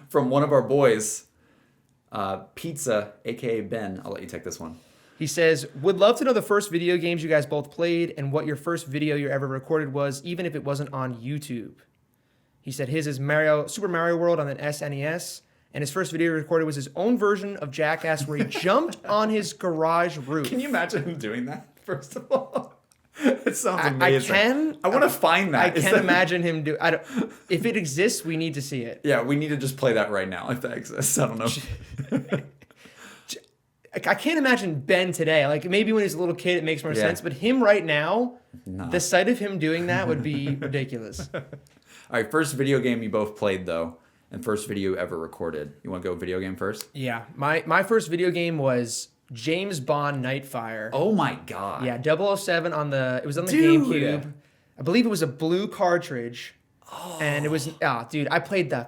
from one of our boys, Pizza, aka Ben. I'll let you take this one. He says, would love to know the first video games you guys both played and what your first video you ever recorded was, even if it wasn't on YouTube. He said his is Super Mario World on an SNES, and his first video he recorded was his own version of Jackass where he jumped on his garage roof. Can you imagine him doing that, first of all? It sounds amazing. I want to find that. I can imagine him do. If it exists, we need to see it. Yeah, we need to just play that right now if that exists. I don't know. I can't imagine Ben today. Like maybe when he's a little kid, it makes more sense. But him right now, the sight of him doing that would be ridiculous. All right, first video game you both played though, and first video you ever recorded. You want to go video game first? Yeah, my first video game was James Bond Nightfire. Oh my god. Yeah, 007 on the. It was on the GameCube. I believe it was a blue cartridge, and it was. Dude, I played the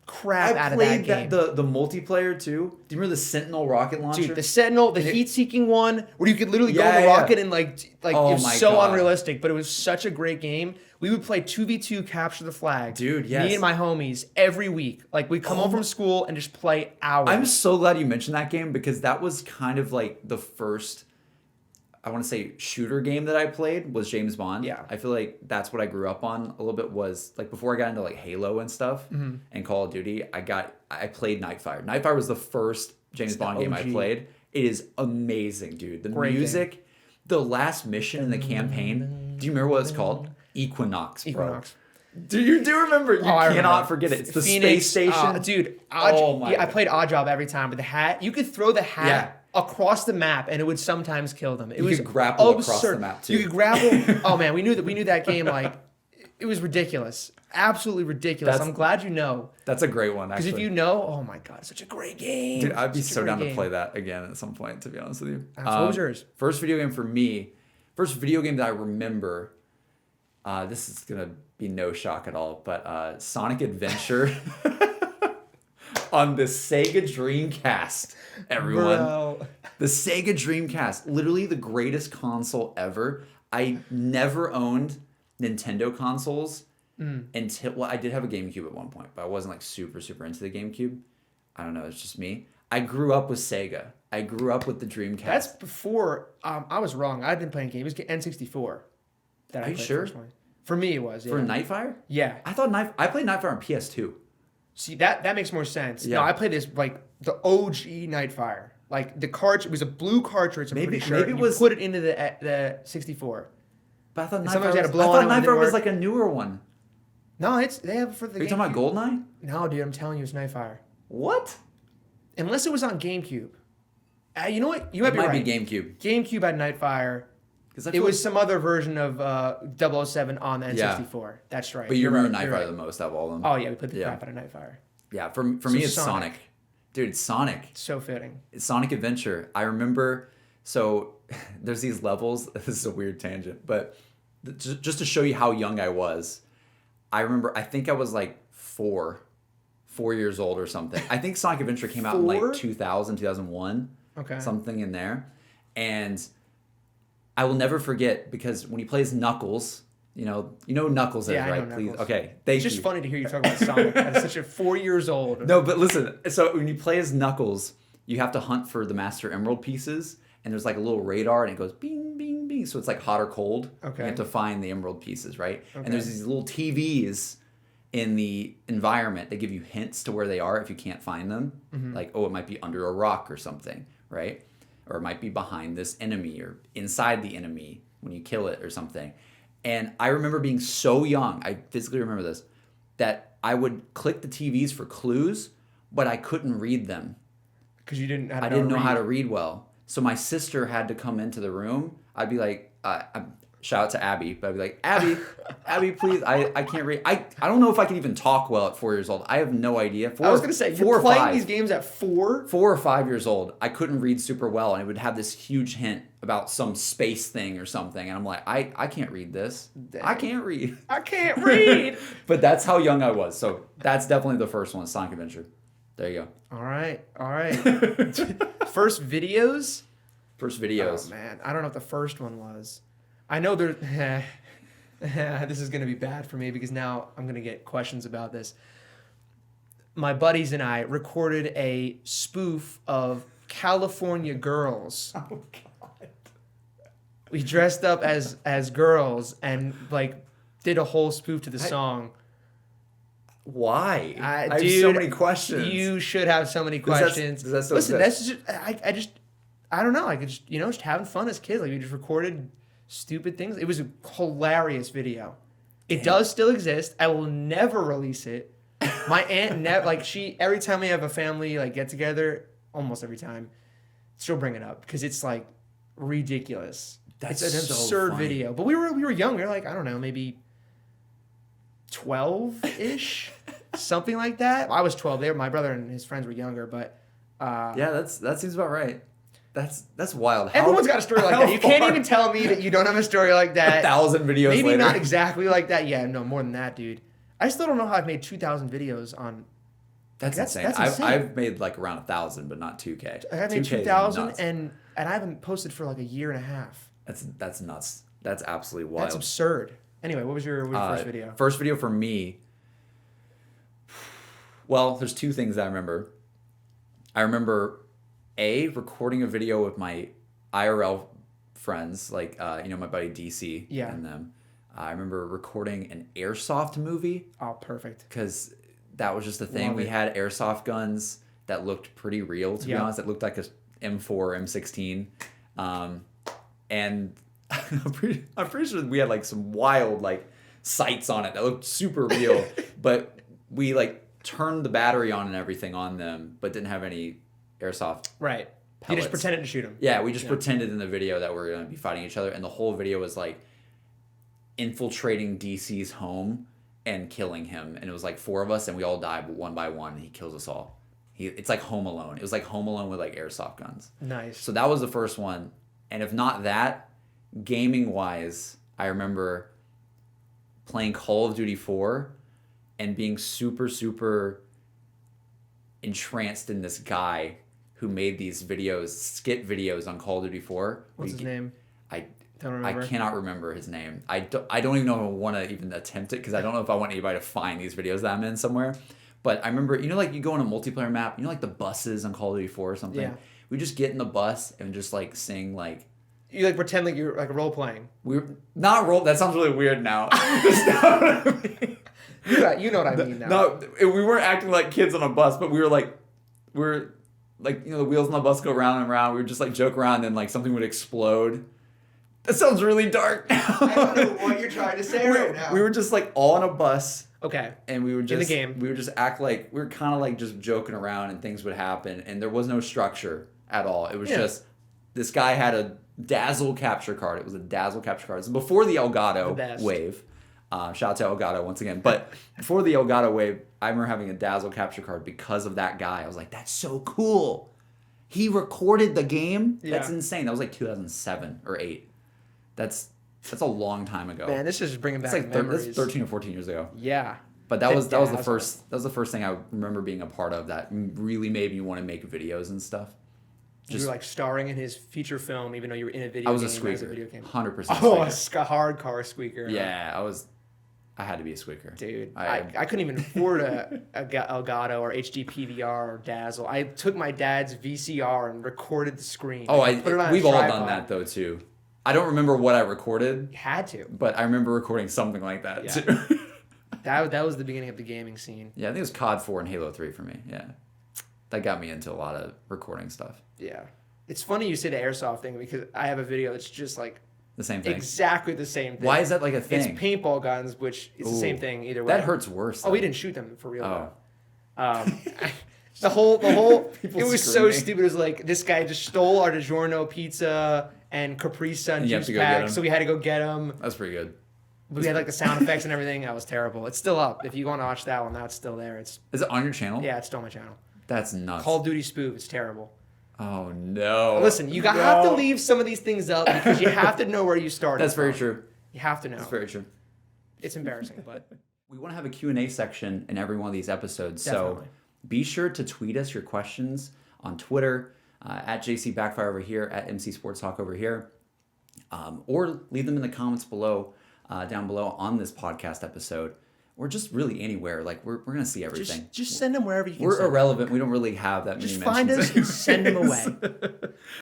crap out of that game. I played the multiplayer too. Do you remember the Sentinel rocket launcher? Dude, the Sentinel, the heat-seeking one, where you could literally go on the rocket and it was so unrealistic, but it was such a great game. We would play 2v2 capture the flag. Dude, yes. Me and my homies every week. Like we'd come home from school and just play hours. I'm so glad you mentioned that game because that was kind of like the first, I want to say, shooter game that I played was James Bond. Yeah. I feel like that's what I grew up on a little bit was like before I got into like Halo and stuff and Call of Duty, I played Nightfire. Nightfire was the first James Bond game I played. It is amazing, dude. The music, the last mission in the campaign. Do you remember what it's called? Equinox, bro. Equinox. Do you remember? You cannot forget it. It's the Phoenix, space station. Dude, I played Oddjob every time with the hat. You could throw the hat across the map and it would sometimes kill them. You could grapple across the map too. You could grapple. Oh man, we knew that game like it was ridiculous. Absolutely ridiculous. I'm glad you know. That's a great one, actually. Because if you know, oh my god, it's such a great game. Dude, I'd be so down to play that again at some point, to be honest with you. What was yours? First video game for me, first video game that I remember, this is going to be no shock at all, but Sonic Adventure on the Sega Dreamcast, everyone. Bro. The Sega Dreamcast, literally the greatest console ever. I never owned Nintendo consoles until, well, I did have a GameCube at one point, but I wasn't like super into the GameCube. I don't know, it's just me. I grew up with Sega. I grew up with the Dreamcast. That's before, I was wrong. I'd been playing games. It was N64. Are you sure? For me, it was. Yeah. For Nightfire? Yeah. I played Nightfire on PS2. See, that makes more sense. Yeah. No, I played this, like, the OG Nightfire. Like, the cartridge, it was a blue cartridge, I'm pretty sure. Maybe it was... You put it into the 64. But I thought Nightfire was like a newer one. No, they have it for the GameCube. Are you talking about GoldenEye? No, dude, I'm telling you, it's Nightfire. What? Unless it was on GameCube. You know what? You might be right. It might be GameCube. GameCube had Nightfire. It was some other version of 007 on the N64. Yeah. That's right. But you remember Nightfire the most out of all of them. Oh, yeah. We put the crap out of Nightfire. Yeah. For me, it's Sonic. Dude, Sonic. So fitting. It's Sonic Adventure. I remember, so there's these levels. This is a weird tangent. But just to show you how young I was, I remember, I think I was like 4 years old or something. I think Sonic Adventure came out in like 2000, 2001. Okay. Something in there. And I will never forget because when he plays Knuckles, you know who Knuckles is, right? I know Please. Knuckles. Okay. Thank you. It's just funny to hear you talk about Sonic at such a 4 years old. No, but listen. So when you play as Knuckles, you have to hunt for the Master Emerald pieces, and there's like a little radar, and it goes bing, bing, bing. So it's like hot or cold. Okay. You have to find the emerald pieces, right? Okay. And there's these little TVs in the environment that give you hints to where they are if you can't find them. Mm-hmm. Like, oh, it might be under a rock or something, right? Or it might be behind this enemy or inside the enemy when you kill it or something. And I remember being so young, I physically remember this, that I would click the TVs for clues, but I couldn't read them. Because you didn't I didn't know how to read well. So my sister had to come into the room. I'd be like, shout out to Abby, but I'd be like, Abby, please, I can't read. I don't know if I can even talk well at 4 years old. I have no idea. I was going to say, you're playing these games at 4? 4 or 5 years old. I couldn't read super well, and it would have this huge hint about some space thing or something. And I'm like, I can't read this. Dang. I can't read. But that's how young I was. So that's definitely the first one, Sonic Adventure. There you go. All right. First videos? First videos. Oh, man. I don't know what the first one was. I know this is going to be bad for me because now I'm going to get questions about this. my buddies and I recorded a spoof of California Girls. Oh God. We dressed up as girls and like did a whole spoof to the song. Why? I have Dude, so many questions. You should have so many questions. Does that still Listen, exist? that's just I don't know. I could just just having fun as kids. Like we just recorded stupid things. It was a hilarious video. It does still exist. I will never release it. My aunt every time we have a family like get together, almost every time, she'll bring it up because it's like ridiculous. That's it's an so absurd funny. video. But we were young. We were like, I don't know, maybe 12-ish, something like that. I was 12. My brother and his friends were younger, but yeah, that seems about right. That's wild. Everyone's got a story like that. You can't even tell me that you don't have a story like that. 1,000 videos Maybe later. not exactly like that. Yeah, no, more than that, dude. I still don't know how I've made 2,000 videos on. That's insane. That's insane. I've made like around 1,000, but not 2K. I've made 2K is 2,000 nuts. and I haven't posted for like a year and a half. That's nuts. That's absolutely wild. That's absurd. Anyway, what was your first video? First video for me. Well, there's two things I remember. I remember recording a video with my IRL friends, like my buddy DC and them. I remember recording an airsoft movie. Oh, perfect. Because that was just the thing. Love We it. had airsoft guns that looked pretty real, to be honest. It looked like a M4, M16. And I'm pretty sure we had like some wild like sights on it that looked super real. But we like turned the battery on and everything on them, but didn't have any airsoft. Right. Pellets. You just pretended to shoot him. Yeah, we just pretended in the video that we're going to be fighting each other. And the whole video was like infiltrating DC's home and killing him. And it was like 4 of us and we all died one by one. And he kills us all. It's like Home Alone. It was like Home Alone with like airsoft guns. Nice. So that was the first one. And if not that, gaming wise, I remember playing Call of Duty 4 and being super, super entranced in this guy who made these videos, skit videos on Call of Duty 4. What's his name? I don't remember. I cannot remember his name. I don't even know if I want to even attempt it because I don't know if I want anybody to find these videos that I'm in somewhere. But I remember, like you go on a multiplayer map, like the buses on Call of Duty 4 or something. Yeah. We just get in the bus and just like sing like. You like pretend like you're like role playing. We were not role. That sounds really weird now. You know what I mean now. No, we weren't acting like kids on a bus, but we were like the wheels on the bus go round and round. We would just like joke around, and then like something would explode. That sounds really dark now. I don't know what you're trying to say right now. We were just like all on a bus. Okay. And we would just in the game. We would just act like we were kind of like just joking around, and things would happen, and there was no structure at all. It was just this guy had a Dazzle capture card. It was a Dazzle capture card. It was before the Elgato wave. Shout out to Elgato once again. But before the Elgato wave, I remember having a Dazzle capture card because of that guy. I was like, that's so cool. He recorded the game? Yeah. That's insane. That was like 2007 or 8. That's a long time ago. Man, this is just bringing back memories. That's 13 or 14 years ago. Yeah. But that was the first thing I remember being a part of that really made me want to make videos and stuff. You were like starring in his feature film, even though you were in a video game. I was a squeaker. 100%. Oh, a hardcore squeaker. Yeah, I had to be a squeaker. Dude, I couldn't even afford a Elgato or HD PVR or Dazzle. I took my dad's VCR and recorded the screen. Oh, we've all done that though too. I don't remember what I recorded. You had to. But I remember recording something like that too. That was the beginning of the gaming scene. Yeah, I think it was COD 4 and Halo 3 for me. Yeah. That got me into a lot of recording stuff. Yeah. It's funny you say the airsoft thing because I have a video that's just like the same thing. Exactly the same thing. Why is that like a thing? It's paintball guns, which is the same thing either way. That hurts worse. Oh, we didn't shoot them for real. Oh. The whole it was so stupid. It was like this guy just stole our DiGiorno pizza and Capri Sun juice pack, so we had to go get them. That's pretty good. We had like the sound effects and everything. That was terrible. It's still up. If you want to watch that one, that's still there. Is it on your channel? Yeah, it's still on my channel. That's nuts. Call of Duty spoof. It's terrible. Oh no! Listen, you have to leave some of these things up because you have to know where you started. That's very true. You have to know. That's very true. It's embarrassing, but we want to have a Q&A section in every one of these episodes. Definitely. So be sure to tweet us your questions on Twitter at JC Backfire over here, at MC Sports Talk over here, or leave them in the comments below, down below on this podcast episode. or just really anywhere. Like we're gonna see everything. Just send them wherever you can. We're irrelevant. We don't really have that many. Just find us and send them away.